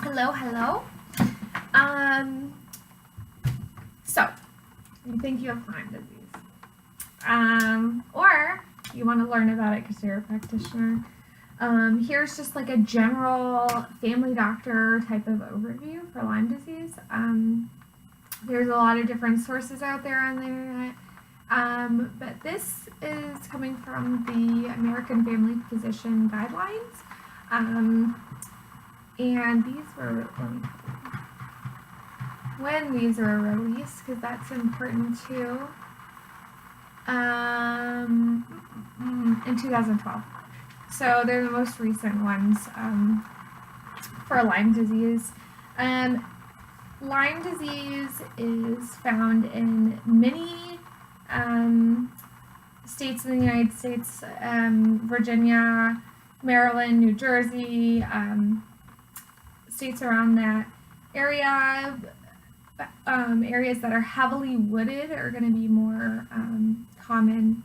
Hello. So you think you have Lyme disease, or you want to learn about it because you're a practitioner. Here's just like a general family doctor type of overview for Lyme disease. There's a lot of different sources out there on the internet, but this is coming from the American Family Physician Guidelines. And these were, when these were released, because that's important too, in 2012. So they're the most recent ones for Lyme disease. Lyme disease is found in many states in the United States, Virginia, Maryland, New Jersey, states around that area. Areas that are heavily wooded are going to be more common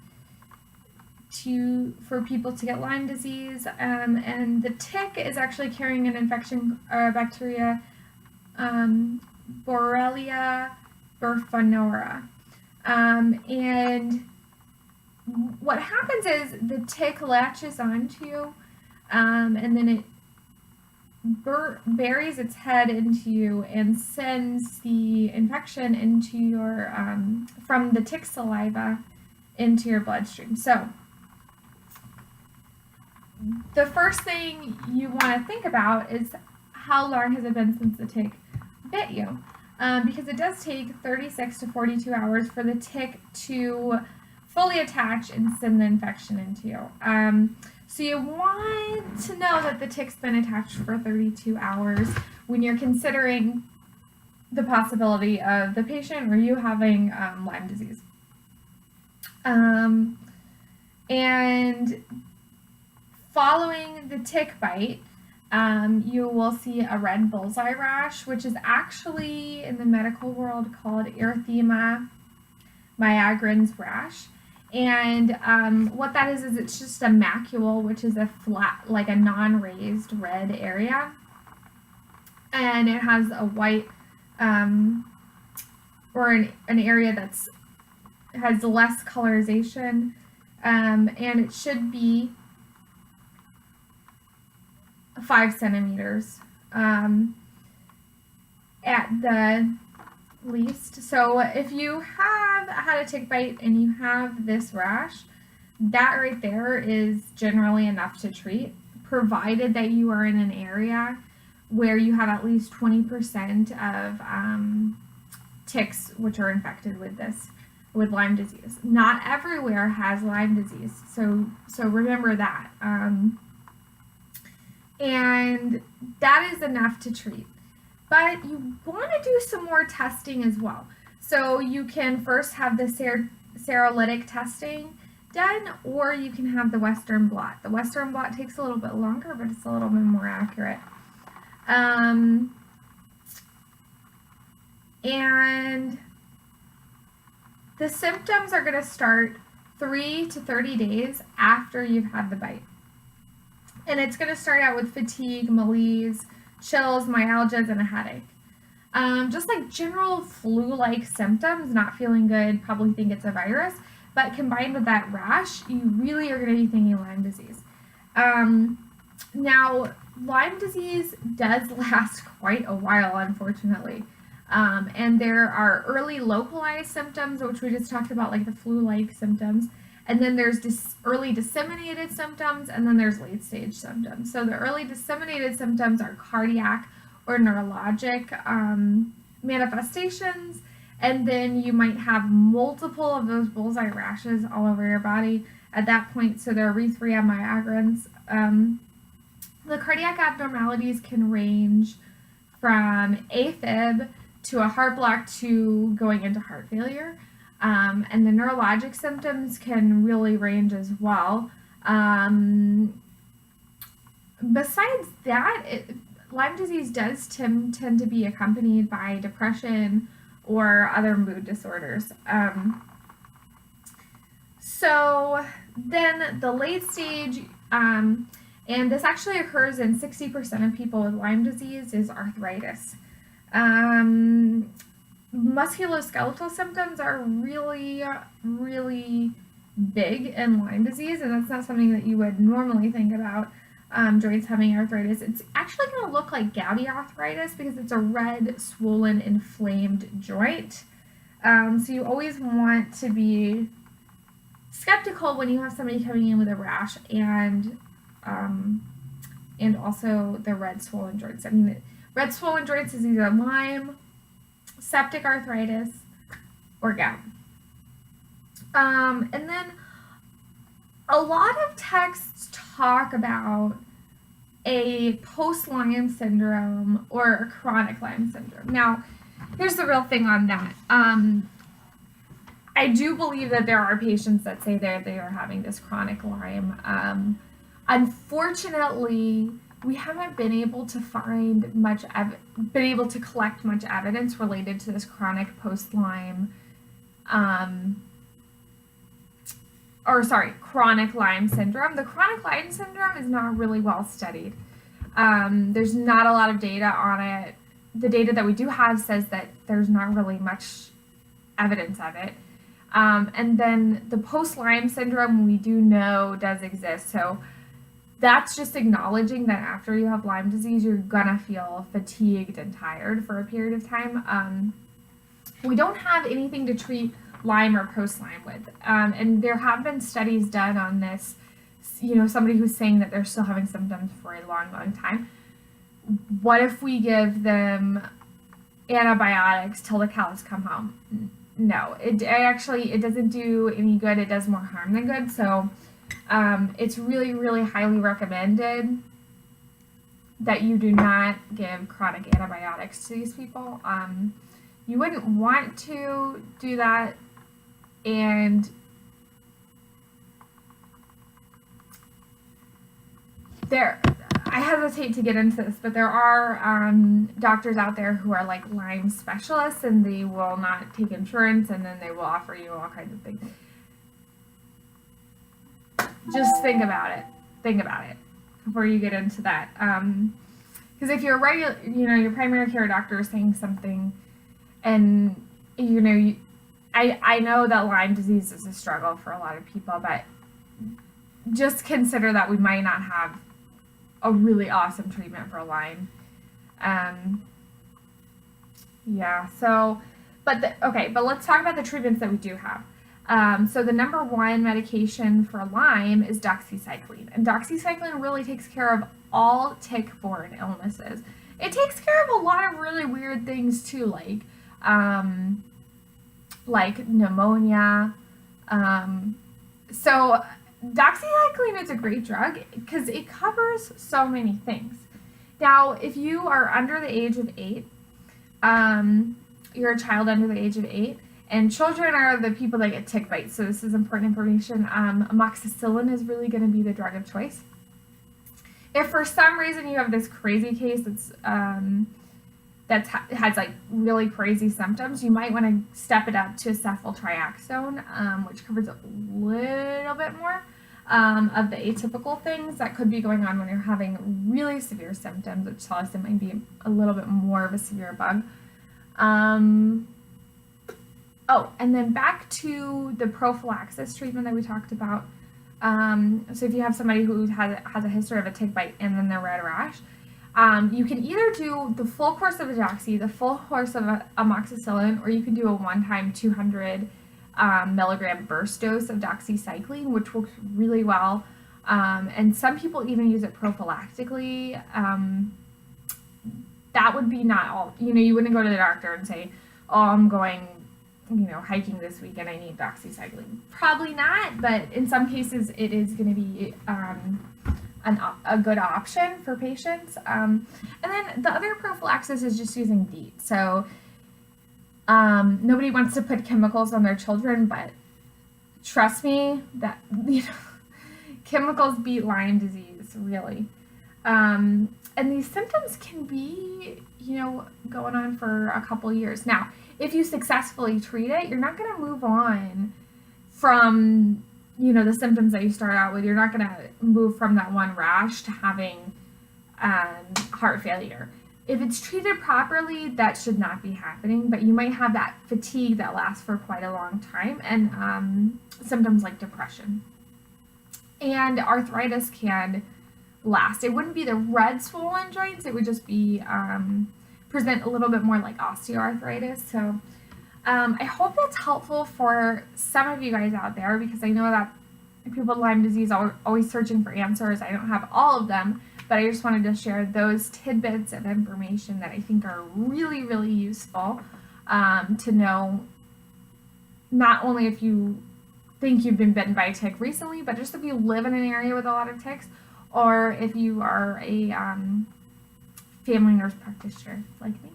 for people to get Lyme disease, and the tick is actually carrying an infection or bacteria, Borrelia burgdorferi, and what happens is the tick latches onto you, and then it buries its head into you and sends the infection into your from the tick saliva into your bloodstream. So the first thing you want to think about is how long has it been since the tick bit you, because it does take 36 to 42 hours for the tick to fully attach and send the infection into you. So you want to know that the tick's been attached for 32 hours when you're considering the possibility of the patient or you having Lyme disease. And following the tick bite, you will see a red bullseye rash, which is actually in the medical world called erythema migrans rash. And what that is it's just a macule, which is a flat, like a non-raised red area. And it has a white, or an area has less colorization. And it should be 5 centimeters at the least. So if you have had a tick bite and you have this rash, that right there is generally enough to treat, provided that you are in an area where you have at least 20% of ticks which are infected with Lyme disease. Not everywhere has Lyme disease, so remember that. And that is enough to treat. But you want to do some more testing as well. So you can first have the serolytic testing done, or you can have the Western blot. The Western blot takes a little bit longer, but it's a little bit more accurate. And the symptoms are going to start 3 to 30 days after you've had the bite. And it's going to start out with fatigue, malaise, chills, myalgias, and a headache. Just like general flu-like symptoms, not feeling good, probably think it's a virus, but combined with that rash, you really are going to be thinking Lyme disease. Now, Lyme disease does last quite a while, unfortunately. And there are early localized symptoms, which we just talked about, like the flu-like symptoms. And then there's early disseminated symptoms, and then there's late-stage symptoms. So the early disseminated symptoms are cardiac or neurologic manifestations, and then you might have multiple of those bullseye rashes all over your body at that point, so they're erythema migrans. The cardiac abnormalities can range from AFib to a heart block to going into heart failure. And the neurologic symptoms can really range as well. Besides that, Lyme disease does tend to be accompanied by depression or other mood disorders. So then the late stage And this actually occurs in 60% of people with Lyme disease is arthritis. Musculoskeletal symptoms are really, really big in Lyme disease, and that's not something that you would normally think about. Joints having arthritis. It's actually going to look like gouty arthritis because it's a red, swollen, inflamed joint. So you always want to be skeptical when you have somebody coming in with a rash and also the red, swollen joints. I mean, red, swollen joints is either Lyme, septic arthritis, or gout. And then a lot of texts talk about a post-Lyme syndrome or a chronic Lyme syndrome. Now, here's the real thing on that. I do believe that there are patients that say they are having this chronic Lyme. Unfortunately, we haven't been able to find collect much evidence related to this chronic post-Lyme chronic Lyme syndrome. The chronic Lyme syndrome is not really well studied. There's not a lot of data on it. The data that we do have says that there's not really much evidence of it. And then the post-Lyme syndrome we do know does exist. So that's just acknowledging that after you have Lyme disease, you're gonna feel fatigued and tired for a period of time. We don't have anything to treat Lyme or post-Lyme with. And there have been studies done on this, somebody who's saying that they're still having symptoms for a long, long time. What if we give them antibiotics till the cows come home? No, it doesn't do any good. It does more harm than good. So it's really, really highly recommended that you do not give chronic antibiotics to these people. You wouldn't want to do that, and I hesitate to get into this, but there are doctors out there who are like Lyme specialists, and they will not take insurance, and then they will offer you all kinds of things. Just think about it before you get into that. Because if you're your primary care doctor is saying something, and I know that Lyme disease is a struggle for a lot of people, but just consider that we might not have a really awesome treatment for Lyme. But let's talk about the treatments that we do have. So the number one medication for Lyme is doxycycline. And doxycycline really takes care of all tick-borne illnesses. It takes care of a lot of really weird things too, like pneumonia. So doxycycline is a great drug because it covers so many things. Now, if you are under the age of 8, you're a child under the age of 8, and children are the people that get tick bites, so this is important information. Amoxicillin is really going to be the drug of choice. If for some reason you have this crazy case that has like really crazy symptoms, you might want to step it up to ceftriaxone, which covers a little bit more of the atypical things that could be going on when you're having really severe symptoms, which tells us it might be a little bit more of a severe bug. And then back to the prophylaxis treatment that we talked about. So if you have somebody who has a history of a tick bite and then the red rash, you can either do the full course of the doxy, the full course of amoxicillin, or you can do a one-time 200 milligram burst dose of doxycycline, which works really well. And some people even use it prophylactically. That would be not all. You wouldn't go to the doctor and say, "Oh, I'm going, hiking this week and I need doxycycline." Probably not, but in some cases it is going to be a good option for patients. And then the other prophylaxis is just using DEET. So nobody wants to put chemicals on their children, but trust me that chemicals beat Lyme disease, really. And these symptoms can be, going on for a couple years. Now, if you successfully treat it, you're not going to move on from, the symptoms that you start out with. You're not going to move from that one rash to having heart failure. If it's treated properly, that should not be happening, but you might have that fatigue that lasts for quite a long time, and symptoms like depression. And arthritis can last. It wouldn't be the red swollen joints, it would just be present a little bit more like osteoarthritis. So I hope that's helpful for some of you guys out there, because I know that people with Lyme disease are always searching for answers. I don't have all of them, but I just wanted to share those tidbits of information that I think are really, really useful to know, not only if you think you've been bitten by a tick recently, but just if you live in an area with a lot of ticks, or if you are a family nurse practitioner like me.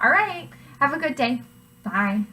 All right, have a good day. Bye.